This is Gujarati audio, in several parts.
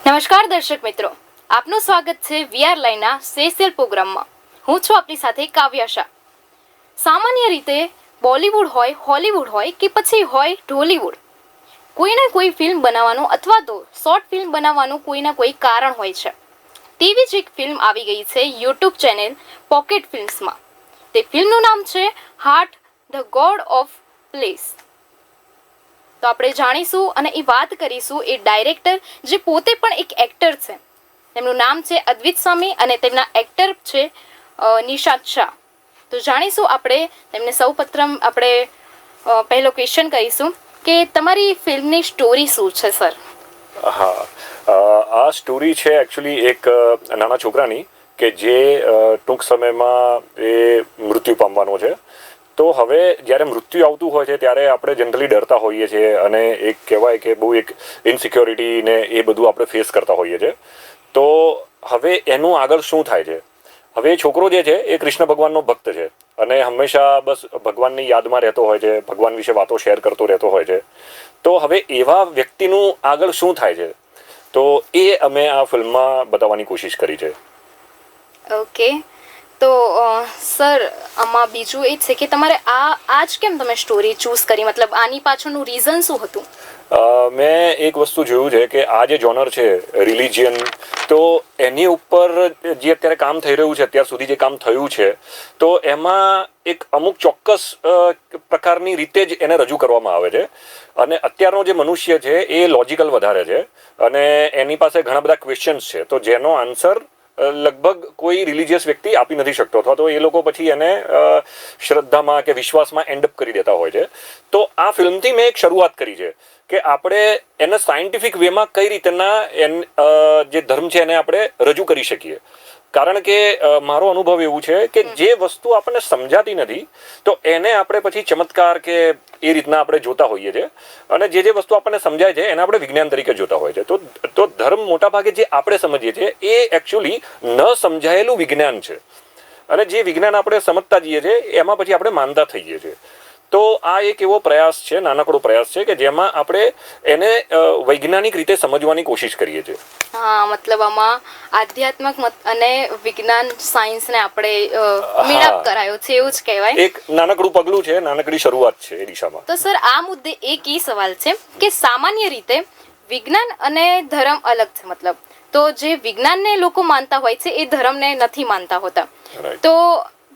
નમસ્કાર દર્શક મિત્રો, આપનું સ્વાગત છે વીઆર લાઈવના સ્પેશિયલ પ્રોગ્રામમાં. હું છું આપની સાથે કાવ્યા શાહ. સામાન્ય રીતે બોલિવૂડ હોય, હોલિવૂડ હોય કે પછી હોય ઢોલિવૂડ, કોઈને કોઈ ફિલ્મ બનાવવાનું અથવા તો શોર્ટ ફિલ્મ બનાવવાનું કોઈના કોઈ કારણ હોય છે. તેવી જ એક ફિલ્મ આવી ગઈ છે યુટ્યુબ ચેનલ પોકેટ ફિલ્મ્સમાં. તે ફિલ્મનું નામ છે heart the God of place. તો આપણે જાણીશું અને એ વાત કરીશું એ ડાયરેક્ટર જે પોતે પણ એક એક્ટર છે. તેમનું નામ છે અદ્વિત સ્વામી અને તેમના એક્ટર છે નિશાંત શાહ. તો જાણીશું આપણે તેમને સૌપ્રથમ આપણે પહેલો ક્વેશ્ચન કરીશું કે તમારી ફિલ્મની સ્ટોરી શું છે સર? હા, આ સ્ટોરી છે એકચ્યુઅલી એક નાના છોકરાની કે જે ટૂંક સમયમાં એ મૃત્યુ પામવાનો છે. તો હવે જ્યારે મૃત્યુ આવતું હોય છે ત્યારે આપણે જનરલી ડરતા હોઈએ છીએ અને એક કહેવાય કે બહુ એક ઇનસિક્યોરિટી ને એ બધું આપણે ફેસ કરતા હોઈએ છીએ. તો હવે એનું આગળ શું થાય છે? હવે એ છોકરો જે છે એ કૃષ્ણ ભગવાનનો ભક્ત છે અને હંમેશા બસ ભગવાનની યાદમાં રહેતો હોય છે, ભગવાન વિશે વાતો શેર કરતો રહેતો હોય છે. તો હવે એવા વ્યક્તિનું આગળ શું થાય છે, તો એ અમે આ ફિલ્મમાં બતાવવાની કોશિશ કરી છે. ઓકે, તો સર આમાં બીજું એ છે કે તમારે આજ કેમ તમે સ્ટોરી ચૂઝ કરી, મતલબ આની પાછળનું રીઝન શું હતું? મેં એક વસ્તુ જોયું છે કે આ જે જોનર છે રિલિજિયન, તો એની ઉપર જે અત્યારે કામ થઈ રહ્યું છે, અત્યાર સુધી જે કામ થયું છે, તો એમાં એક અમુક ચોક્કસ પ્રકારની રીતે જ એને રજૂ કરવામાં આવે છે. અને અત્યારનો જે મનુષ્ય છે એ લોજિકલ વધારે છે અને એની પાસે ઘણા બધા ક્વેશ્ચન્સ છે, તો જેનો આન્સર લગભગ કોઈ રિલિજિયસ વ્યક્તિ આપી નથી શકતો, અથવા તો એ લોકો પછી એને શ્રદ્ધામાં કે વિશ્વાસમાં એન્ડઅપ કરી દેતા હોય છે. તો આ ફિલ્મથી મેં એક શરૂઆત કરી છે કે આપણે એને સાયન્ટિફિક વેમાં કઈ રીતના જે ધર્મ છે એને આપણે રજૂ કરી શકીએ. કારણ કે મારો અનુભવ એવું છે કે જે વસ્તુ આપણને સમજાતી નથી તો એને આપણે પછી ચમત્કાર કે એ રીતના આપણે જોતા હોઈએ છીએ, અને જે વસ્તુ આપણને સમજાય છે એને આપણે વિજ્ઞાન તરીકે જોતા હોઈએ છીએ. તો ધર્મ મોટા ભાગે જે આપણે સમજીએ છીએ એ એકચ્યુઅલી ન સમજાયેલું વિજ્ઞાન છે, અને જે વિજ્ઞાન આપણે સમજતા જઈએ છીએ એમાં પછી આપણે માનતા થઈએ છીએ. તો આ એક એવો પ્રયાસ છે, નાનકડો પ્રયાસ છે કે જેમાં આપણે એને વૈજ્ઞાનિક રીતે સમજવાની કોશિશ કરીએ છીએ. હા, મતલબ આમાં આધ્યાત્મિક અને વિજ્ઞાન સાયન્સને આપણે મેળાપ કરાયો છે એવું જ કહેવાય. એક નાનકડું પગલું છે, નાનકડી શરૂઆત છે એ દિશામાં. તો સર આ મુદ્દે એક ઈ સવાલ છે કે સામાન્ય રીતે વિજ્ઞાન અને ધર્મ અલગ છે. મતલબ તો જે વિજ્ઞાનને લોકો માનતા હોય છે એ ધર્મને નથી માનતા હોતા. તો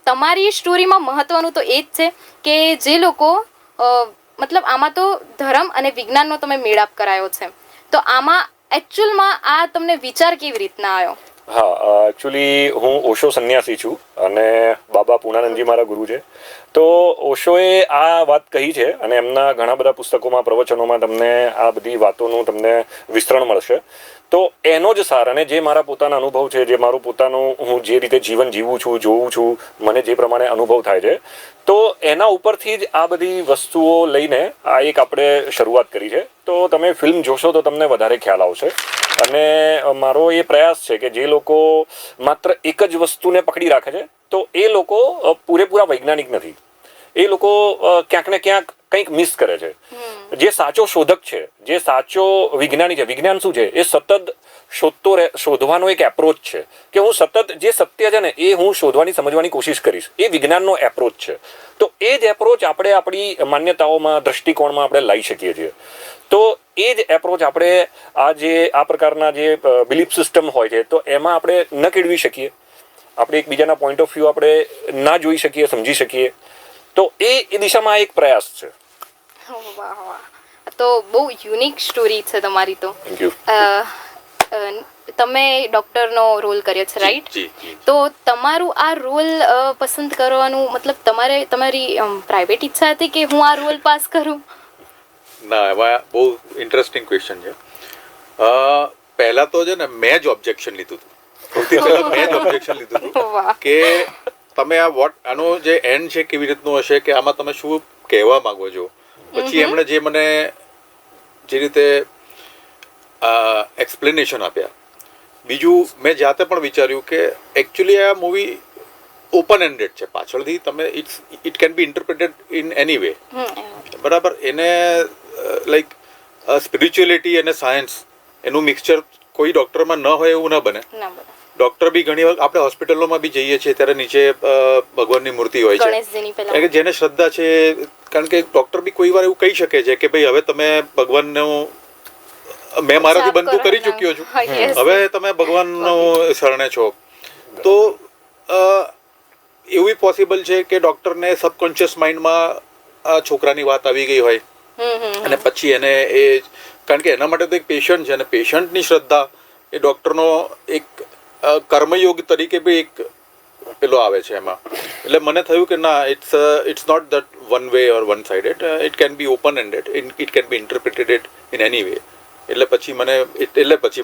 તમારી સ્ટોરીમાં મહત્વનું તો એ જ છે કે જે લોકો મતલબ આમાં તો ધર્મ અને વિજ્ઞાનનો તમે મેળાપ કરાયો છે. તો આમાં એકચ્યુઅલમાં આ તમને વિચાર કેવી રીતના આવ્યો? હા, એકચ્યુઅલી હું ઓશો સંન્યાસી છું અને બાબા પૂર્ણાનંદજી મારા ગુરુ છે. તો ઓશોએ આ વાત કહી છે અને એમના ઘણા બધા પુસ્તકોમાં, પ્રવચનોમાં તમને આ બધી વાતોનું તમને વિસ્તરણ મળશે. તો એનો જ સાર, અને જે મારા પોતાના અનુભવ છે, જે મારું પોતાનું હું જે રીતે જીવન જીવું છું, જોઉં છું, મને જે પ્રમાણે અનુભવ થાય છે, તો એના ઉપરથી જ આ બધી વસ્તુઓ લઈને આ એક આપણે શરૂઆત કરી છે. તો તમે ફિલ્મ જોશો તો તમને વધારે ખ્યાલ આવશે. અને મારો એ પ્રયાસ છે કે જે લોકો માત્ર એક જ વસ્તુને પકડી રાખે છે તો એ લોકો પૂરેપૂરા વૈજ્ઞાનિક નથી. એ લોકો ક્યાંક ને ક્યાંક કંઈક મિસ કરે છે. જે સાચો શોધક છે, જે સાચો વિજ્ઞાની છે, વિજ્ઞાન શું છે? એ સતત શોધવાનો એક એપ્રોચ છે કે હું સતત જે સત્ય છે ને એ હું શોધવાની, સમજવાની કોશિશ કરીશ. એ વિજ્ઞાનનો એપ્રોચ છે. તો એ જ એપ્રોચ આપણે આપણી માન્યતાઓમાં, દ્રષ્ટિકોણમાં આપણે લાવી શકીએ છીએ. તો એ જ એપ્રોચ આપણે આ પ્રકારના જે બિલીફ સિસ્ટમ હોય છે તો એમાં આપણે ન કેળવી શકીએ. આપણે એકબીજાના પોઈન્ટ ઓફ વ્યૂ આપણે ના જોઈ શકીએ, સમજી શકીએ. તો એ દિશામાં એક પ્રયાસ છે. વાહ વાહ, તો બહુ યુનિક સ્ટોરી છે તમારી. તો થેન્ક યુ. તમે ડોક્ટરનો રોલ કર્યો છે, રાઈટ? તો તમારું આ રોલ પસંદ કરવાનું મતલબ તમારી પ્રાઇવેટ ઈચ્છા હતી કે હું આ રોલ પાસ કરું? ના, એમાં બહુ ઇન્ટરેસ્ટિંગ ક્વેશ્ચન છે. પહેલા તો છે ને મેં જ ઓબ્જેક્શન લીધું હતું. સૌથી પહેલા મેં જ ઓબ્જેક્શન લીધું હતું કે તમે આનો જે એન્ડ છે કેવી રીતનું હશે, કે આમાં તમે શું કહેવા માંગો છો. પછી એમણે જે મને જે રીતે એક્સપ્લેનેશન આપ્યા, બીજું મેં જાતે પણ વિચાર્યું કે એકચ્યુઅલી આ મૂવી ઓપન એન્ડેડ છે. પાછળથી તમે it can be interpreted in any way. બરાબર? એને લાઈક સ્પિરિચ્યુઅલિટી અને સાયન્સ એનું મિક્સચર કોઈ ડોક્ટરમાં ન હોય એવું ના બને. ના બરાબર. ડોક્ટર બી ઘણી વાર આપણે હોસ્પિટલોમાં બી જઈએ છીએ ત્યારે નીચે ભગવાનની મૂર્તિ હોય છે, ગણેશજીની પહેલા કારણ કે જેને શ્રદ્ધા છે, કારણ કે ડોક્ટર બી કોઈ વાર એવું કહી શકે છે કે ભાઈ હવે તમે ભગવાનનું, મેં મારાથી જાપ બનતું કરો કરી ને. ચૂક્યો છું, હા, yes. હવે તમે ભગવાનનું શરણે છો. તો એવું પોસિબલ છે કે ડોક્ટરને સબકોન્શિયસ માઇન્ડમાં આ છોકરાની વાત આવી ગઈ હોય અને પછી એને એ, કારણ કે એના માટે તો એક પેશન્ટ છે અને પેશન્ટની શ્રદ્ધા એ ડોક્ટરનો એક કર્મયોગ તરીકે બી એક પેલો આવે છે એમાં. એટલે મને થયું કે ના, it's not that one way or one sided, it can be open ended, it can be interpreted in any way. એટલે પછી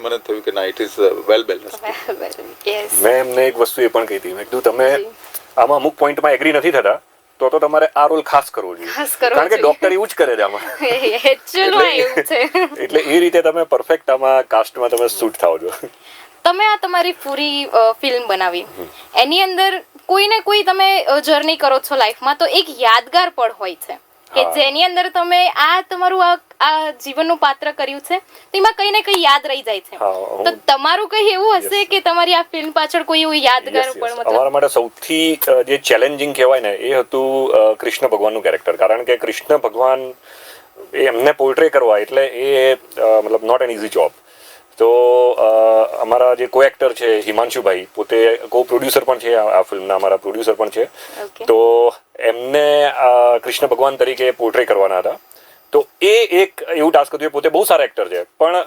મને થયું કે ના, it is well balance. Yes. મેં એમને એક વસ્તુ એ પણ કહી હતી, મેં કીધું તમે જી. આમાં અમુક પોઈન્ટમાં એગ્રી નથી થતા તો તમારે આ રોલ ખાસ કરવો જોઈએ, ખાસ કરવો કારણ કે જોઈએ. ડોક્ટર એવું જ કરે છે આમાં. એકચ્યુઅલમાં એવું છે. એટલે એ રીતે તમે પરફેક્ટ આમાં કાસ્ટમાં તમે સૂટ થાવ છો. તમે આ તમારી પૂરી ફિલ્મ બનાવી, એની અંદર કોઈ ને કોઈ તમે જર્ની કરો છો લાઈફમાં, તો એક યાદગાર પળ હોય છે કે હા. જેની અંદર તમે આ તમારું આ જીવનનું પાત્ર કર્યું છે, તેમાં કઈ ને કઈ યાદ રહી જાય છે. હા, હું- તો તમારું કઈ એવું હશે Yes. કે તમારી આ ફિલ્મ પાછળ કોઈ એવું યાદગાર Yes, yes. પળ, મતલબ અમારા માટે સૌથી જે ચેલેન્જિંગ કહેવાય ને એ હતું કૃષ્ણ ભગવાનનું કેરેક્ટર, કારણ કે કૃષ્ણ ભગવાન એ એમને પોર્ટ્રે કરવા એટલે એ મતલબ નોટ એન ઇઝી જોબ. તો અમારા જે કો એક્ટર છે હિમાંશુભાઈ, પોતે કો પ્રોડ્યુસર પણ છે આ ફિલ્મના, અમારા પ્રોડ્યુસર પણ છે. Okay. તો એમને કૃષ્ણ ભગવાન તરીકે પોર્ટ્રે કરવાના હતા. તો એ એક એવું ટાસ્ક હતું. એ પોતે બહુ સારા એક્ટર છે, પણ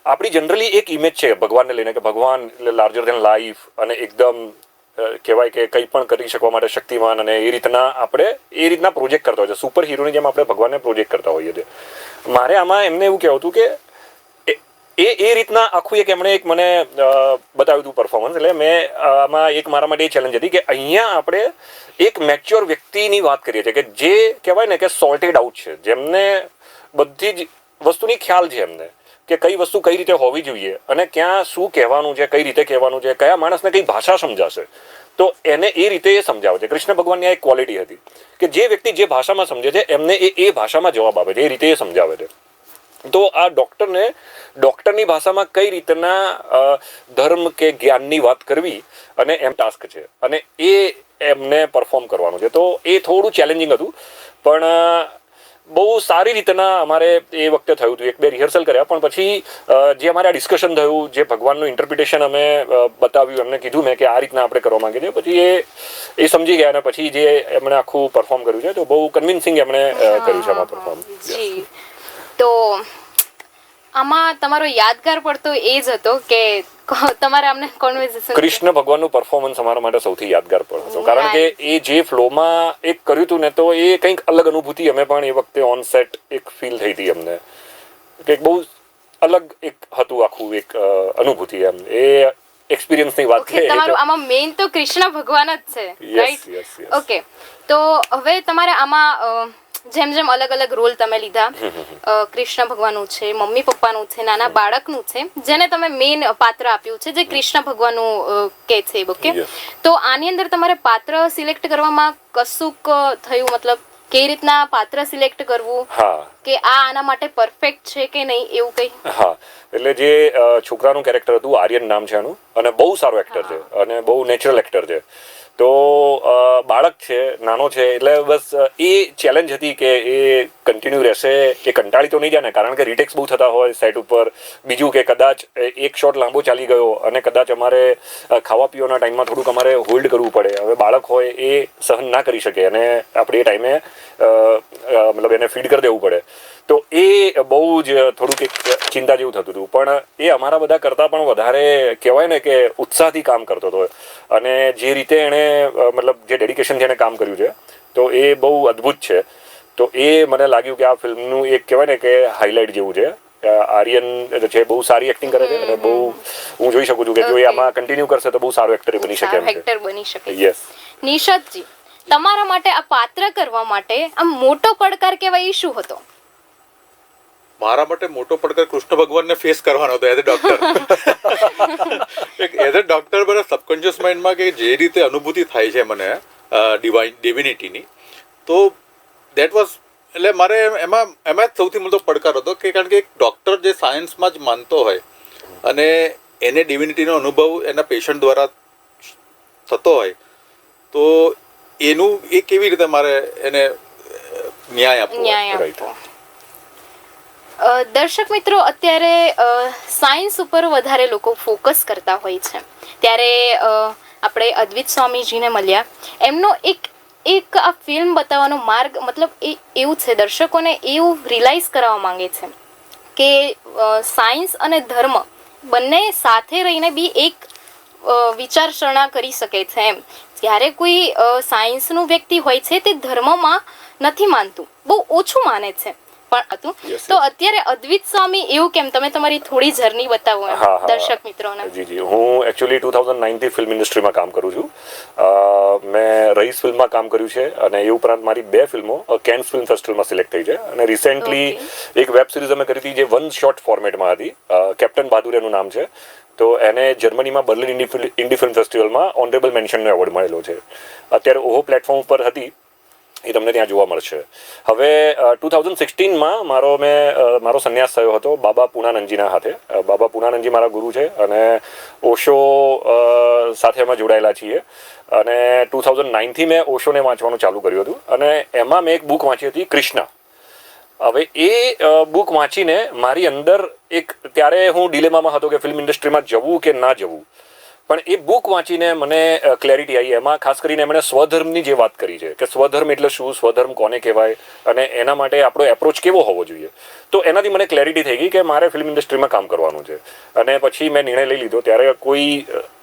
આપણી જનરલી એક ઇમેજ છે ભગવાનને લઈને કે ભગવાન એટલે લાર્જર ધેન લાઈફ અને એકદમ કહેવાય કે કંઈ પણ કરી શકવા માટે શક્તિમાન, અને એ રીતના પ્રોજેક્ટ કરતા હોય છે. સુપર હીરોની જેમ આપણે ભગવાનને પ્રોજેક્ટ કરતા હોઈએ છીએ. મારે આમાં એમને એવું કહેવું હતું કે એ રીતના આખું એમણે મને બતાવ્યું હતું પરફોર્મન્સ. એટલે મેં આમાં એક મારા માટે એ ચેલેન્જ હતી કે અહીંયા આપણે એક મેચ્યોર વ્યક્તિની વાત કરીએ છીએ કે જે કહેવાય ને કે સોર્ટેડ આઉટ છે, જેમને બધી જ વસ્તુની ખ્યાલ છે એમને કે કઈ વસ્તુ કઈ રીતે હોવી જોઈએ અને ક્યાં શું કહેવાનું છે, કઈ રીતે કહેવાનું છે, કયા માણસને કઈ ભાષા સમજાશે, તો એને એ રીતે એ સમજાવે છે. કૃષ્ણ ભગવાનની આ એક ક્વોલિટી હતી કે જે વ્યક્તિ જે ભાષામાં સમજે છે એમને એ ભાષામાં જવાબ આપે છે, એ રીતે એ સમજાવે છે. તો આ ડોક્ટરની ભાષામાં કઈ રીતના ધર્મ કે જ્ઞાનની વાત કરવી અને એમ ટાસ્ક છે, અને એ એમને પરફોર્મ કરવાનું છે. તો એ થોડું ચેલેન્જિંગ હતું, પણ બહુ સારી રીતના અમારે એ વખતે થયું હતું. 1-2 રિહર્સલ કર્યા, પણ પછી જે અમારે આ ડિસ્કશન થયું, જે ભગવાનનું ઇન્ટરપ્રિટેશન અમે બતાવ્યું, એમને કીધું મેં કે આ રીતના આપણે કરવા માંગીએ છીએ, પછી એ સમજી ગયા અને પછી જે એમણે આખું પરફોર્મ કર્યું છે તો બહુ કન્વિન્સિંગ એમણે કર્યું છે આમાં પરફોર્મ. જી. તો આમાં તમારો યાદગાર પડતો એ જ હતો કે તમારે અમને કોન્વર્સેશન, કૃષ્ણ ભગવાનનું પરફોર્મન્સ અમારા માટે સૌથી યાદગાર પણ હતો, કારણ કે એ જે ફ્લોમાં એક કર્યું હતું ને, તો એ કંઈક અલગ અનુભૂતિ અમે પણ એ વખતે ઓન સેટ એક ફીલ થઈ હતી અમને, કે એક બહુ અલગ એક હતું આખું એક અનુભૂતિ. એમ એ એક્સપિરિયન્સની વાત છે. તમારું આમાં મેઇન તો કૃષ્ણ ભગવાન જ છે, Yes, right? yes, yes. Okay. તો હવે તમારે આમાં જેમ જેમ અલગ અલગ રોલ તમે લીધા, કૃષ્ણ ભગવાનનું છે, મમ્મી પપ્પાનું છે, નાના બાળકનું છે, જેને તમે મેઇન પાત્ર આપ્યું છે જે કૃષ્ણ ભગવાનનું કે છે, ઓકે? Yes. તો આની અંદર તમારે પાત્ર સિલેક્ટ કરવામાં કશુંક થયું, મતલબ કેવી રીતના પાત્ર સિલેક્ટ કરવું હા, કે આના માટે પરફેક્ટ છે કે નહીં, એવું કંઈ? હા. એટલે જે છોકરાનું કેરેક્ટર હતું, આર્યન નામ છે એનું, અને બહુ સારો એક્ટર છે અને બહુ નેચરલ એક્ટર છે. તો બાળક છે, નાનો છે, એટલે બસ એ ચેલેન્જ હતી કે એ કન્ટિન્યુ રહેશે, એ કંટાળી તો નહીં જાય ને, કારણ કે રીટેક્સ બહુ થતા હોય સેટ ઉપર. બીજું કે કદાચ એક શોટ લાંબો ચાલી ગયો અને કદાચ અમારે ખાવા પીવાના ટાઈમમાં થોડુંક અમારે હોલ્ડ કરવું પડે. હવે બાળક હોય એ સહન ના કરી શકે અને આપણે એ ટાઈમે મતલબ એને ફીડ કરી દેવું પડે. તો એ બહુ જ થોડુંક એક ચિંતા જેવું થતું હતું, પણ એ અમારા બધા કરતાં પણ વધારે કહેવાય ને કે ઉત્સાહથી કામ કરતો હતો. અને જે રીતે એણે મતલબ જે ડેડિકેશન છે એને કામ કર્યું છે, તો એ બહુ અદ્ભુત છે. તો એ મને લાગ્યું કે આ ફિલ્મનું એક કહેવાય ને કે હાઇલાઇટ જેવું છે. આર્યન છે, બહુ સારી એક્ટિંગ કરે છે અને બહુ હું જોઈ શકું છું કે જો એ આમાં કન્ટિન્યુ કરશે તો બહુ સારો એક્ટર બની શકે એમ છે. એક્ટર બની શકે. યસ. નિશાદજી, તમારા માટે આ પાત્ર કરવા માટે આમ મોટો પડકાર કહેવાય એ શું હતો? મારા માટે મોટો પડકાર કૃષ્ણ ભગવાનને ફેસ કરવાનો હતો as a doctor. As a doctor મને સબકોન્શિયસ માઇન્ડમાં કે જે રીતે અનુભૂતિ થાય છે મને ડિવિનિટીની, તો દેટ વોઝ, એટલે મારે એમાં જ સૌથી મોટો પડકાર હતો કે કારણ કે એક ડોક્ટર જે સાયન્સમાં જ માનતો હોય અને એને ડિવિનિટીનો અનુભવ એના પેશન્ટ દ્વારા થતો હોય તો એનું એ કેવી રીતે મારે એને ન્યાય આપવો? ન્યાય Right. આપવો. દર્શક મિત્રો, અત્યારે સાયન્સ ઉપર વધારે લોકો ફોકસ કરતા હોય છે, ત્યારે આપણે અદ્વૈત સ્વામીજીને મળ્યા. એમનો એક આ ફિલ્મ બતાવવાનો માર્ગ મતલબ એવું છે, દર્શકોને એવું રિયલાઇઝ કરાવવા માંગે છે કે સાયન્સ અને ધર્મ બંને સાથે રહીને બી એક વિચારસરણા કરી શકે છે એમ. જ્યારે કોઈ સાયન્સનું વ્યક્તિ હોય છે તે ધર્મમાં નથી માનતું, બહુ ઓછું માને છે પણ હતું. Yes, તો yes. અત્યારે અદ્વૈત સ્વામી એવું કેમ? તમે તમારી થોડી જર્ની બતાવો એમ હા, હા. દર્શક મિત્રોને. જી હું એકચ્યુઅલી 2009 થી ફિલ્મ ઇન્ડસ્ટ્રીમાં કામ કરું છું. મેં રઈસ ફિલ્મમાં કામ કર્યું છે અને એ ઉપરાંત મારી 2 ફિલ્મો કેન્સ ફિલ્મ ફેસ્ટિવલમાં સિલેક્ટ થઈ છે. અને રિસેન્ટલી એક વેબ સિરીઝ અમે કરી હતી જે વન શોટ ફોર્મેટમાં હતી. કેપ્ટન બહાદુર એનું નામ છે. તો એને જર્મનીમાં બર્લિન ઇન્ડી ફિલ્મ ફેસ્ટિવલમાં ઓનરેબલ મેન્શનનો એવોર્ડ મળેલો છે. અત્યારે ઓહો પ્લેટફોર્મ ઉપર હતી, એ તમને ત્યાં જોવા મળશે. હવે 2016માં મારો સંન્યાસ થયો હતો બાબા પૂર્ણાનંદજીના હાથે. બાબા પૂર્ણાનંદજી મારા ગુરુ છે અને ઓશો સાથે અમે જોડાયેલા છીએ. અને 2009થી મેં ઓશોને વાંચવાનું ચાલુ કર્યું હતું અને એમાં મેં એક બુક વાંચી હતી, કૃષ્ણ. હવે એ બુક વાંચીને મારી અંદર ત્યારે હું ડિલેમામાં હતો કે ફિલ્મ ઇન્ડસ્ટ્રીમાં જવું કે ના જવું. પણ એ બુક વાંચીને મને ક્લેરિટી આવી. એમાં ખાસ કરીને એમણે સ્વધર્મની જે વાત કરી છે કે સ્વધર્મ એટલે શું, સ્વધર્મ કોને કહેવાય અને એના માટે આપણો એપ્રોચ કેવો હોવો જોઈએ. તો એનાથી મને ક્લેરિટી થઈ ગઈ કે મારે ફિલ્મ ઇન્ડસ્ટ્રીમાં કામ કરવાનું છે. અને પછી મેં નિર્ણય લઈ લીધો. ત્યારે કોઈ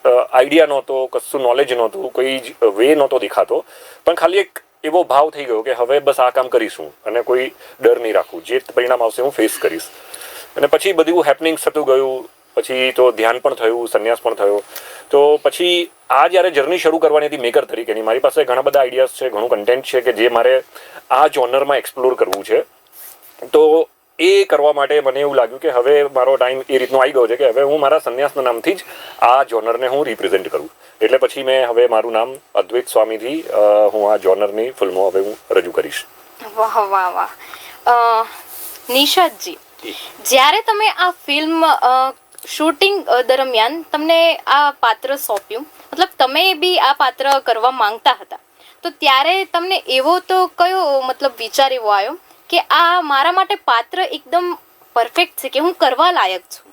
આઈડિયા નહોતો, કશું નોલેજ નહોતું, કોઈ જ વે નહોતો દેખાતો, પણ ખાલી એક એવો ભાવ થઈ ગયો કે હવે બસ આ કામ કરીશું અને કોઈ ડર નહીં રાખવું, જે પરિણામ આવશે હું ફેસ કરીશ. અને પછી બધું હેપનિંગ થતું ગયું. પછી તો ધ્યાન પણ થયું, સંન્યાસ પણ થયો. તો પછી આ જ્યારે જર્ની શરૂ કરવાની હતી મેકર તરીકેની, મારી પાસે ઘણા બધા આઈડિયાઝ છે, ઘણું કન્ટેન્ટ છે કે જે મારે આ જોનરમાં એક્સપ્લોર કરવું છે. તો એ કરવા માટે મને એવું લાગ્યું કે હવે મારો ટાઈમ એ રીતનો આવી ગયો છે કે હવે હું મારા સંન્યાસના નામથી જ આ જોનરને હું રિપ્રેઝેન્ટ કરું. એટલે પછી મેં હવે મારું નામ અદ્વૈત સ્વામીથી હું આ જોનરની ફિલ્મો હવે હું રજૂ કરીશ. વાહ વાહ વાહ. નિશાદજી, જ્યારે તમે આ ફિલ્મ શૂટિંગ દરમિયાન તમને આ પાત્ર સોંપ્યું, મતલબ તમે બી આ પાત્ર કરવા માંગતા હતા, તો ત્યારે તમને એવો તો કયો મતલબ વિચાર એવો આવ્યો કે આ મારા માટે પાત્ર એકદમ પરફેક્ટ છે કે હું કરવા લાયક છું?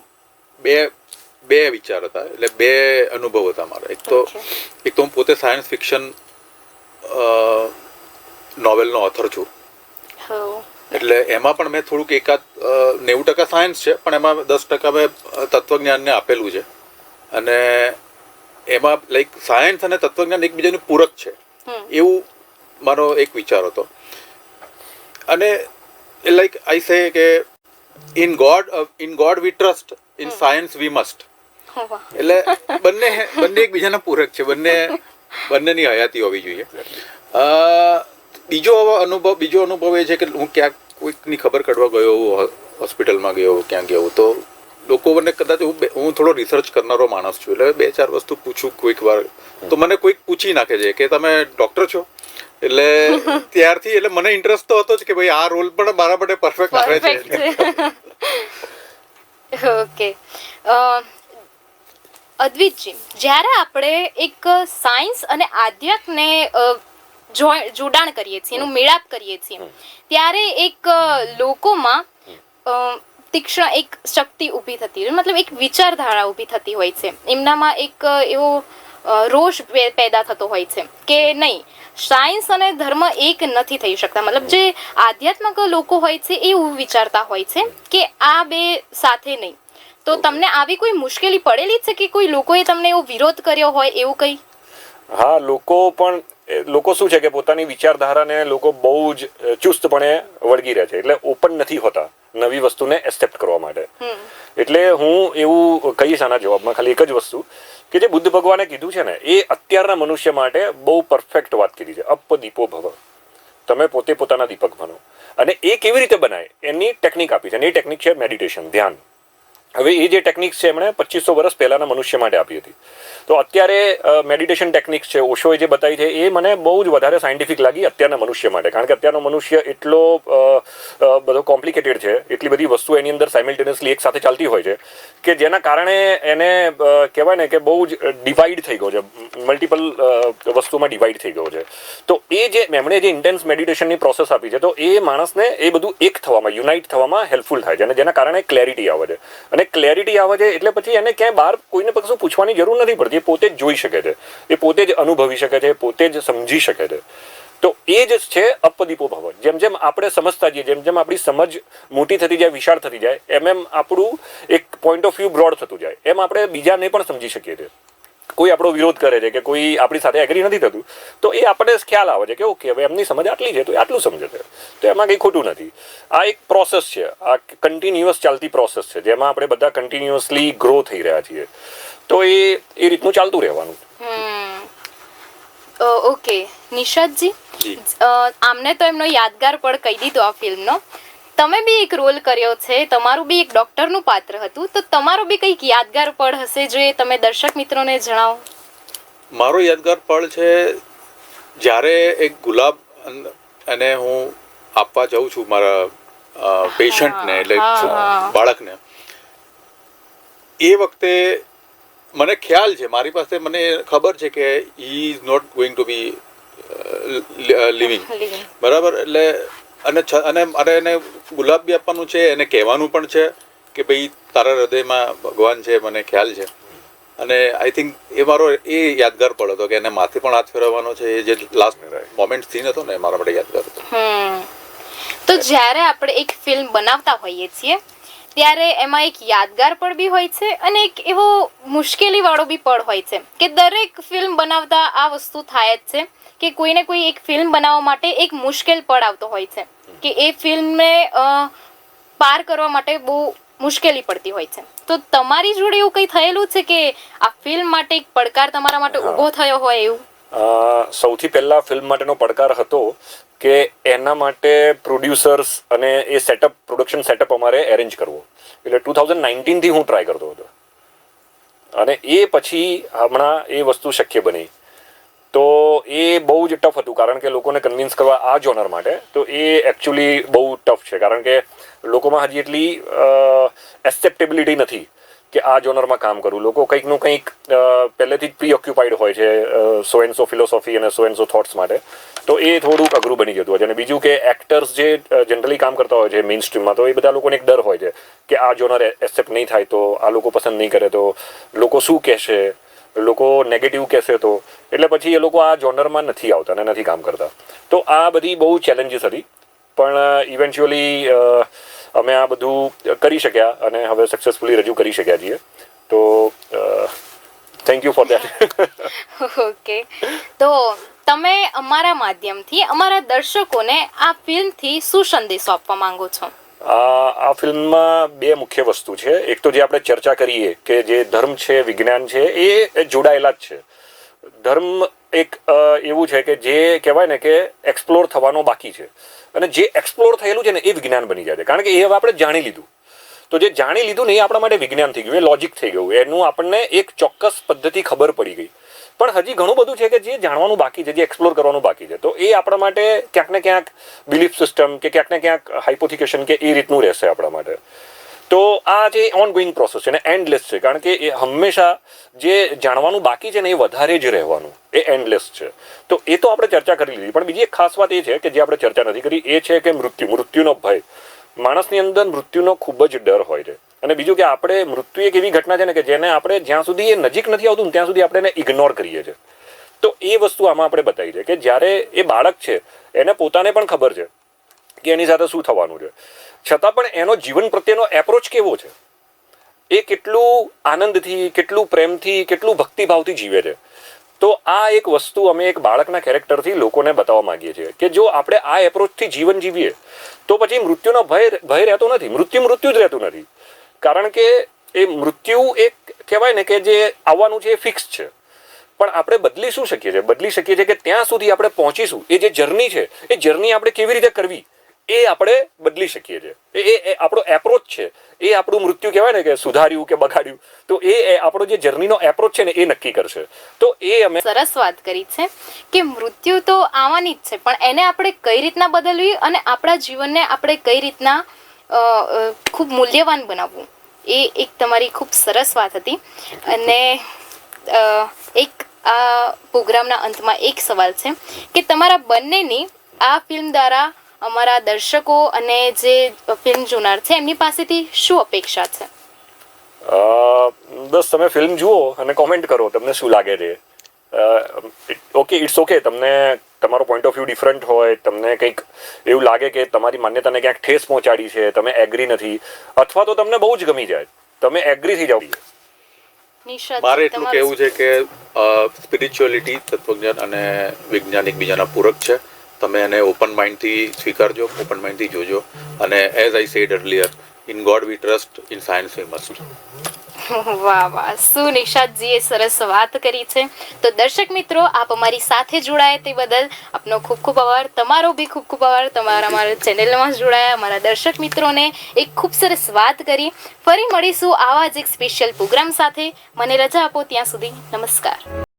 બે વિચાર હતા, એટલે 2 અનુભવ હતા મારા. એક તો હું પોતે સાયન્સ ફિક્શન નોવેલનો ઓથર છું, એટલે એમાં પણ મેં થોડુંક 90% સાયન્સ છે પણ એમાં 10% મેં તત્વજ્ઞાનને આપેલું છે. અને એમાં લાઈક સાયન્સ અને તત્વજ્ઞાન એકબીજાનું પૂરક છે એવું મારો એક વિચાર હતો. અને લાઈક આઈ સે કે in God V trust, in science we must. એટલે બંને એકબીજાના પૂરક છે, બંનેની હયાતી હોવી જોઈએ. બીજો અનુભવ એ છે કે હું ક્યાંક કોઈકની ખબર કાઢવા ગયો, હોસ્પિટલમાં ગયો, ક્યાં ગયો, તો લોકો મને કદાચ હું થોડો રિસર્ચ કરનારો માણસ છું, એટલે 2-4 વસ્તુ પૂછું કોઈક વાર, તો મને કોઈક પૂછી નાખે છે કે તમે ડૉક્ટર છો. એટલે ત્યારથી એટલે મને ઇન્ટરેસ્ટ તો હતો જ કે ભાઈ આ રોલ પણ મારા માટે પરફેક્ટ આવે છે. ઓકે. અદ્વૈતજી, જ્યારે આપણે એક સાયન્સ અને આધ્યાત્મને જોડાણ કરીએ છીએ, એનું મેળાપ કરીએ છીએ, ત્યારે એક લોકોમાં તીક્ષ્ણ એક શક્તિ ઊભી થતી હોય, મતલબ એક વિચારધારા ઊભી થતી હોય છે. એમનામાં એક એવો રોષ પેદા થતો હોય છે કે નહીં, સાયન્સ અને ધર્મ એક નથી થઈ શકતા. મતલબ જે આધ્યાત્મિક લોકો હોય છે એ એવું વિચારતા હોય છે કે આ બે સાથે નહીં. તો તમને આવી કોઈ મુશ્કેલી પડેલી છે કે કોઈ લોકોએ તમને એવો વિરોધ કર્યો હોય એવું કંઈ? હા, લોકો શું છે કે પોતાની વિચારધારાને લોકો બહુ જ ચુસ્તપણે વળગી રહે છે, એટલે ઓપન નથી હોતા નવી વસ્તુને એક્સેપ્ટ કરવા માટે. એટલે હું એવું કહીશ આના જવાબમાં ખાલી એક જ વસ્તુ કે જે બુદ્ધ ભગવાને કીધું છે ને, એ અત્યારના મનુષ્ય માટે બહુ પરફેક્ટ વાત કીધી છે. અપ દીપો ભવ, તમે પોતે પોતાના દીપક બનો. અને એ કેવી રીતે બનાય એની ટેકનિક આપી છે, અને એ ટેકનિક છે મેડિટેશન, ધ્યાન. હવે એ જે ટેકનિક છે એમણે 2500 વર્ષ પહેલાના મનુષ્ય માટે આપી હતી. તો અત્યારે મેડિટેશન ટેકનિક્સ છે ઓશોએ જે બતાવી છે એ મને બહુ જ વધારે સાયન્ટિફિક લાગી અત્યારના મનુષ્ય માટે, કારણ કે અત્યારનો મનુષ્ય એટલો બધો કોમ્પ્લિકેટેડ છે, એટલી બધી વસ્તુ એની અંદર સાયમલ્ટેનિયસલી એક સાથે ચાલતી હોય છે કે જેના કારણે એને કહેવાય ને કે બહુ જ ડિવાઈડ થઈ ગયો છે, મલ્ટિપલ વસ્તુમાં ડિવાઈડ થઈ ગયો છે. તો એ જે એમણે જે ઇન્ટેન્સ મેડિટેશનની પ્રોસેસ આપી છે તો એ માણસને એ બધું એક થવામાં, યુનાઇટ થવામાં હેલ્પફુલ થાય છે, અને જેના કારણે ક્લેરિટી આવે છે. અને ક્લેરિટી આવે છે એટલે પછી એને ક્યાંય બહાર કોઈને કશું પૂછવાની જરૂર નથી પડતી, એ પોતે જ જોઈ શકે છે, એ પોતે જ અનુભવી શકે છે, પોતે જ સમજી શકે છે. તો એ જ છે અપદીપો ભવ. જેમ જેમ આપણે સમજતા જઈએ, જેમ જેમ આપણી સમજ મોટી થતી જાય, વિશાળ થતી જાય, એમ એમ આપણું એક પોઈન્ટ ઓફ વ્યૂ બ્રોડ થતું જાય, એમ આપણે બીજાને પણ સમજી શકીએ છીએ. કોઈ આપણો વિરોધ કરે છે કે કોઈ આપણી સાથે એગ્રી નથી થતું તો એ આપણે ખ્યાલ આવે છે કે ઓકે હવે એમની સમજ આટલી છે તો એ આટલું સમજે છે, તો એમાં કંઈ ખોટું નથી. આ એક પ્રોસેસ છે, આ કન્ટિન્યુઅસ ચાલતી પ્રોસેસ છે જેમાં આપણે બધા કન્ટિન્યુઅસલી ગ્રો થઈ રહ્યા છીએ. તો એ રીતનું ચાલતું રહેવાનું. ઓકે નિશાદજી, આમને તો એમનો યાદગાર પળ કહી દીધો આ ફિલ્મનો. તમે બી એક રોલ કર્યો છે, તમારું બી એક ડોક્ટરનું પાત્ર હતું, તો તમારો બી કંઈક યાદગાર પળ હશે જો એ તમે દર્શક મિત્રોને જણાવો. મારો યાદગાર પળ છે જ્યારે એક ગુલાબ અને હું આપવા જાઉં છું મારા પેશન્ટને, એટલે બાળકને. એ વખતે મને ખ્યાલ છે, મારી પાસે મને ખબર છે કે he is not going to be living, બરાબર. એટલે અને એને ગુલાબ બી આપવાનું છે, એને કહેવાનું પણ છે કે ભાઈ તારા હૃદયમાં ભગવાન છે, મને ખ્યાલ છે. અને આઈ થિંક એ મારો એ યાદગાર પળ હતો કે એને માથે પણ હાથ ફેરવવાનો છે. એ જે લાસ્ટ મોમેન્ટ સીન હતો ને એ મારા માટે યાદગાર હતો. તો જ્યારે આપણે એક ફિલ્મ બનાવતા હોઈએ છીએ ત્યારે એમાં એક યાદગાર પળ બી હોય છે અને એક એવો મુશ્કેલી વાળો બી પળ હોય છે કે દરેક ફિલ્મ બનાવતા આ વસ્તુ થાય જ છે કે કોઈને કોઈ એક ફિલ્મ બનાવવા માટે એક મુશ્કેલ પળ આવતો હોય છે કે એ ફિલ્મને પાર કરવા માટે બહુ મુશ્કેલી પડતી હોય છે. તો તમારી જોડે એવું કંઈ થયેલું છે કે આ ફિલ્મ માટે એક પડકાર તમારા માટે ઊભો થયો હોય એવું? સૌથી પહેલા ફિલ્મ માટેનો પડકાર હતો કે એના માટે પ્રોડ્યુસર્સ અને એ સેટઅપ, પ્રોડક્શન સેટઅપ અમારે એરેન્જ કરવો. એટલે 2019 થી હું ટ્રાય કરતો હતો અને એ પછી હમણાં એ વસ્તુ શક્ય બની. તો એ બહુ જ ટફ હતું કારણ કે લોકોને કન્વિન્સ કરવા આ જોનર માટે, તો એ એકચ્યુઅલી બહુ ટફ છે કારણ કે લોકોમાં હજી એટલી એક્સેપ્ટેબિલિટી નથી કે આ જોનરમાં કામ કરવું. લોકો કંઈકનું કંઈક પહેલેથી જ પ્રી ઓક્યુપાઈડ હોય છે સો એન્ડ સો ફિલોસોફી અને સો એન્ડ સો થોટ્સ માટે, તો એ થોડુંક અઘરું બની જતું હોય છે. અને બીજું કે એક્ટર્સ જે જનરલી કામ કરતા હોય છે મેઇન સ્ટ્રીમમાં, તો એ બધા લોકોને એક ડર હોય છે કે આ જોનર એક્સેપ્ટ નહીં થાય તો, આ લોકો પસંદ નહીં કરે તો, લોકો શું કહેશે, લોકો નેગેટિવ કહેશે તો, એટલે પછી એ લોકો આ જોનરમાં નથી આવતા અને નથી કામ કરતા. તો આ બધી બહુ ચેલેન્જીસ હતી, પણ ઇવેન્ચ્યુઅલી અમે આ બધું કરી શક્યા અને હવે સક્સેસફુલી રજૂ કરી શક્યા છીએ. તો thank you for that. Okay, તો તમે અમારા માધ્યમથી અમારા દર્શકોને આ ફિલ્મથી શું સંદેશો આપવા માંગો છો? આ ફિલ્મમાં બે મુખ્ય વસ્તુ છે. એક તો જે આપણે ચર્ચા કરીએ કે જે ધર્મ છે, વિજ્ઞાન છે, એ જોડાયેલા જ છે. ધર્મ એક એવું છે કે જે કહેવાય ને કે એક્સપ્લોર થવાનો બાકી છે, અને જે એક્સપ્લોર થયેલું છે ને એ વિજ્ઞાન બની જાય છે કારણ કે એ હવે આપણે જાણી લીધું. તો જે જાણી લીધું ને એ આપણા માટે વિજ્ઞાન થઈ ગયું, એ લોજિક થઈ ગયું, એનું આપણને એક ચોક્કસ પદ્ધતિ ખબર પડી ગઈ. પણ હજી ઘણું બધું છે કે જે જાણવાનું બાકી છે, જે એક્સપ્લોર કરવાનું બાકી છે. તો એ આપણા માટે ક્યાંક ને ક્યાંક બિલીફ સિસ્ટમ કે ક્યાંક ને ક્યાંક હાઇપોથિકેશન કે એ રીતનું રહેશે આપણા માટે. તો આ જે ઓનગોઈંગ પ્રોસેસ છે ને એન્ડલેસ છે, કારણ કે એ હંમેશા જે જાણવાનું બાકી છે ને એ વધારે જ રહેવાનું, એ એન્ડલેસ છે. તો એ તો આપણે ચર્ચા કરી લીધી, પણ બીજી એક ખાસ વાત એ છે કે જે આપણે ચર્ચા નથી કરી, એ છે કે મૃત્યુનો ભય. માણસની અંદર મૃત્યુનો ખૂબ જ ડર હોય છે. અને બીજું કે આપણે મૃત્યુ એક એવી ઘટના છે ને કે જેને આપણે જ્યાં સુધી એ નજીક નથી આવતું ત્યાં સુધી આપણે એને ઇગ્નોર કરીએ છીએ. તો એ વસ્તુ આમાં આપણે બતાવી છે કે જ્યારે એ બાળક છે એને પોતાને પણ ખબર છે કે એની સાથે શું થવાનું છે, છતાં પણ એનો જીવન પ્રત્યેનો એપ્રોચ કેવો છે, એ કેટલું આનંદથી, કેટલું પ્રેમથી, કેટલું ભક્તિભાવથી જીવે છે. તો આ એક વસ્તુ અમે એક બાળકના કેરેક્ટરથી લોકોને બતાવવા માંગીએ છીએ કે જો આપણે આ એપ્રોચથી જીવન જીવીએ તો પછી મૃત્યુનો ભય રહેતો નથી, મૃત્યુ જ રહેતું નથી. કારણ કે એ મૃત્યુ એક કહેવાય ને કે જે આવવાનું છે એ ફિક્સ છે, પણ આપણે બદલી શું શકીએ છીએ? બદલી શકીએ છીએ કે ત્યાં સુધી આપણે પહોંચીશું, એ જે જર્ની છે એ જર્ની આપણે કેવી રીતે કરવી એ આપણે બદલી શકીએ છીએ. એ આપણો એપ્રોચ છે, એ આપણું મૃત્યુ કહેવાય ને કે સુધાર્યું કે બગાડ્યું, તો એ આપણો જે જર્નીનો એપ્રોચ છે ને એ નક્કી કરશે. તો એ અમે સરસ વાત કરી છે કે મૃત્યુ તો આવવાની જ છે, પણ એને આપણે કઈ રીતના બદલવી અને આપણા જીવનને આપણે કઈ રીતના ખૂબ મૂલ્યવાન બનાવવું, એ એક તમારી ખૂબ સરસ વાત હતી. અને એક આ પ્રોગ્રામના અંતમાં એક સવાલ છે કે તમારા બંનેની આ ફિલ્મ દ્વારા અમારા દર્શકો અને જે ફિલ્મ જોનાર છે એમની પાસેથી શું અપેક્ષા છે? બસ તમે ફિલ્મ જુઓ અને કોમેન્ટ કરો તમને શું લાગે છે. ઓકે, ઇટ્સ ઓકે, તમને તમારો પોઈન્ટ ઓફ વ્યૂ ડિફરન્ટ હોય, તમને કંઈક એવું લાગે કે તમારી માન્યતાને ક્યાંક ઠેસ પહોંચાડી છે, તમે એગ્રી નથી, અથવા તો તમને બહુ જ ગમી જાય, તમે એગ્રી થઈ જાવ. નિશાદ, મારે એટલું કહેવું છે કે સ્પિરિચ્યુઅલિટી, તત્વજ્ઞાન અને વિજ્ઞાન એકબીજાના પૂરક છે. તમે એને ઓપન માઇન્ડથી સ્વીકારજો, ઓપન માઇન્ડથી જોજો. અને as I said earlier, in God V trust, in science we must. વાહ વાહ, શું નિશાદજીએ સરસ વાત કરી છે. તો દર્શક મિત્રો, આપ અમારી સાથે જોડાયા તે બદલ આપનો ખૂબ ખૂબ આભાર. તમારો બી ખૂબ ખૂબ આભાર. અમારા ચેનલમાં જોડાયા અમારા દર્શક મિત્રોને એક ખૂબ સરસ વાત કરી. ફરી મળીશું આવા જ એક સ્પેશિયલ પ્રોગ્રામ સાથે. મને રજા આપો ત્યાં સુધી. નમસ્કાર.